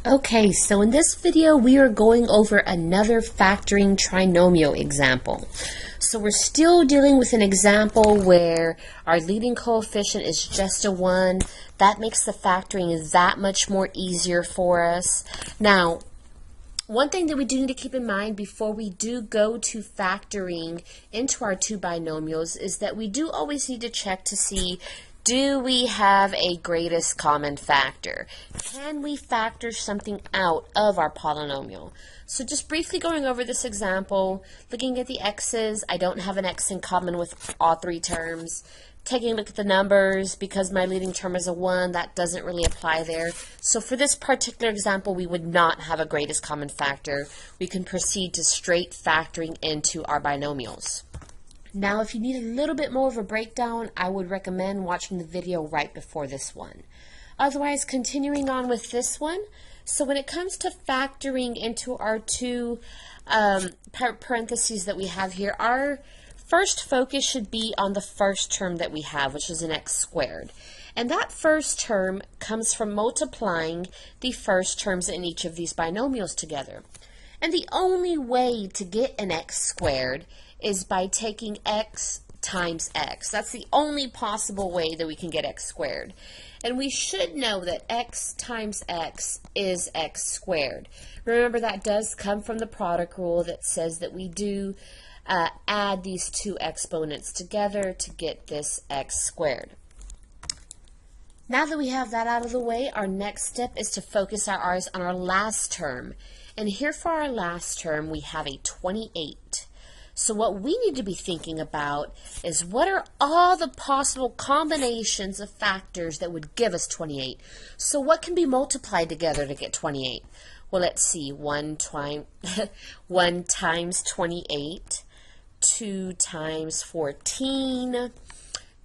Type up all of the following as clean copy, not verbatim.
Okay, so in this video we are going over another factoring trinomial example. So we're still dealing with an example where our leading coefficient is just a 1. That makes the factoring that much more easier for us. Now, one thing that we do need to keep in mind before we do go to factoring into our two binomials is that we do always need to check to see, do we have a greatest common factor? Can we factor something out of our polynomial? So just briefly going over this example, looking at the x's, I don't have an x in common with all three terms. Taking a look at the numbers, because my leading term is a 1, that doesn't really apply there. So for this particular example, we would not have a greatest common factor. We can proceed to straight factoring into our binomials. Now, if you need a little bit more of a breakdown, I would recommend watching the video right before this one. Otherwise, continuing on with this one, so when it comes to factoring into our two parentheses that we have here, our first focus should be on the first term that we have, which is an x squared. And that first term comes from multiplying the first terms in each of these binomials together. And the only way to get an x squared is by taking x times x. That's the only possible way that we can get x squared. And we should know that x times x is x squared. Remember, that does come from the product rule that says that we do add these two exponents together to get this x squared. Now that we have that out of the way, our next step is to focus our eyes on our last term. And here for our last term, we have a 28. So what we need to be thinking about is, what are all the possible combinations of factors that would give us 28? So what can be multiplied together to get 28? Well, let's see. 1 times 28, 2 times 14,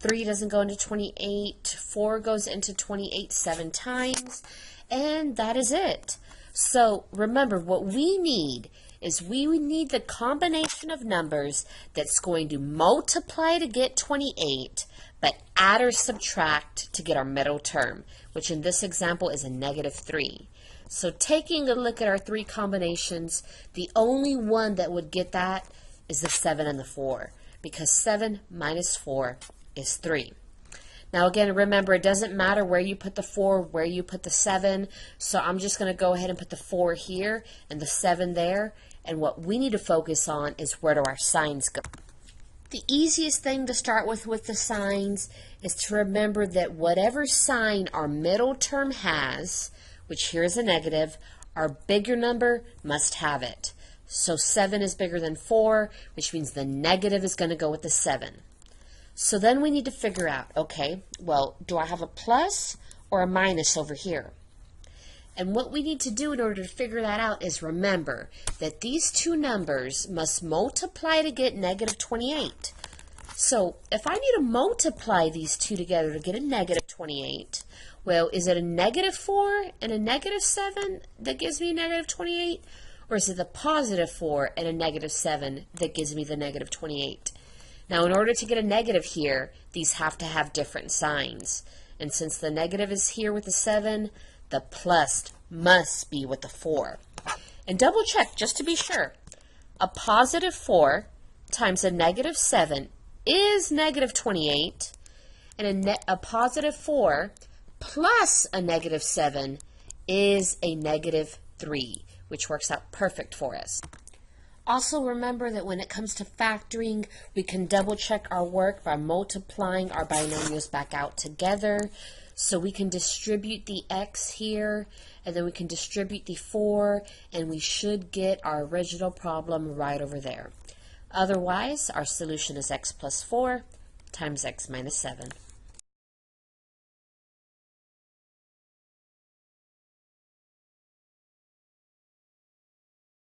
3 doesn't go into 28, 4 goes into 28 7 times, and that is it. So remember, what we need is we need the combination of numbers that's going to multiply to get 28, but add or subtract to get our middle term, which in this example is a -3. So taking a look at our three combinations, the only one that would get that is the 7 and the 4, because 7 minus 4 is 3. Now again, remember, it doesn't matter where you put the 4, where you put the 7, so I'm just going to go ahead and put the 4 here and the 7 there, and what we need to focus on is, where do our signs go? The easiest thing to start with the signs is to remember that whatever sign our middle term has, which here is a negative, our bigger number must have it. So 7 is bigger than 4, which means the negative is going to go with the 7. So then we need to figure out, okay, well, do I have a plus or a minus over here? And what we need to do in order to figure that out is remember that these two numbers must multiply to get -28. So if I need to multiply these two together to get a -28, well, is it a -4 and a -7 that gives me -28? Or is it the +4 and a -7 that gives me the -28? Now, in order to get a negative here, these have to have different signs. And since the negative is here with the 7, the plus must be with the 4. And double check just to be sure. A +4 times a -7 is -28, and a +4 plus a -7 is a -3, which works out perfect for us. Also remember that when it comes to factoring, we can double check our work by multiplying our binomials back out together. So we can distribute the x here, and then we can distribute the 4, and we should get our original problem right over there. Otherwise, our solution is x plus 4 times x minus 7.